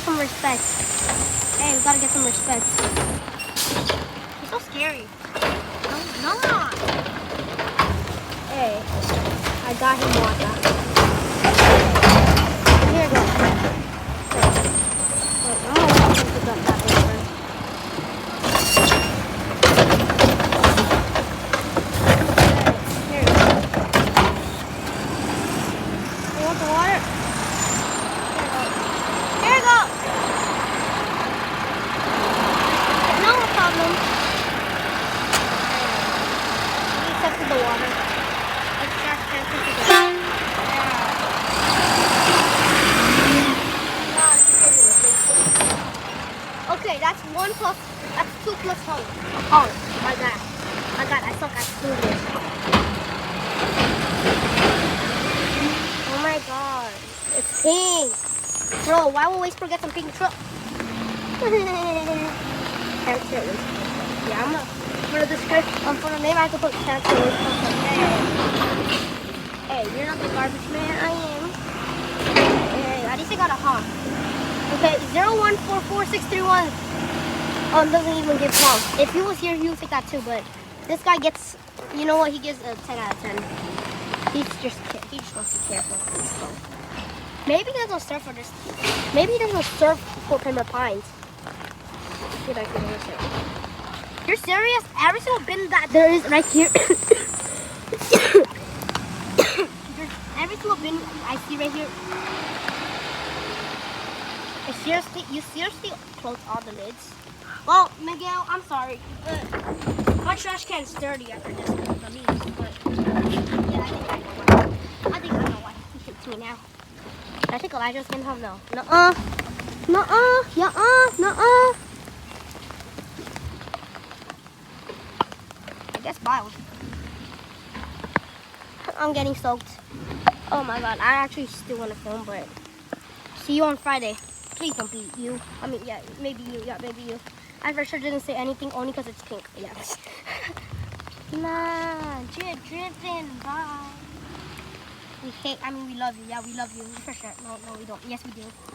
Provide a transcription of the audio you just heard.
some respect. Hey, we gotta get some respect. He's so scary. No, no. Hey, I got him water. Here you go. Wait, I'm gonna let him pick up that paper. Here you go. You want the water? Here you go. No problem. He accepted the water. Okay, that's 2 plus honk. Oh, my God. I suck at English. Oh my God. It's pink. Bro, why will Whisper get some pink truck? Characters. Yeah, for the description, for the name I have to put characters. Hey, you're not the garbage man, I am. Hey, at least I got a honk. Okay, 0144631. Doesn't even give honk. If he was here, he would take that too, but this guy gets, you know what, he gives a 10 out of 10. He just wants to be careful. Maybe he doesn't serve for this. Maybe he doesn't serve for Pembroke Pines. Get back to the research. You're serious? Every single bin that there is right here. Every single bin I see right here. You seriously closed all the lids? Well, Miguel, I'm sorry, but my trash can is dirty after this. But yeah, I think I know why. He shit to me now. I think Elijah's getting home. No. Nuh-uh. Nuh-uh. Nuh-uh. Nuh-uh. I guess mild. I'm getting soaked. Oh my God. I actually still want to film, but see you on Friday. Please don't be you. I mean, yeah, maybe you. Yeah, maybe you. I for sure didn't say anything only because it's pink. Yeah. Nah, driven. Bye. We love you. Yeah, we love you. For sure. No, we don't. Yes, we do.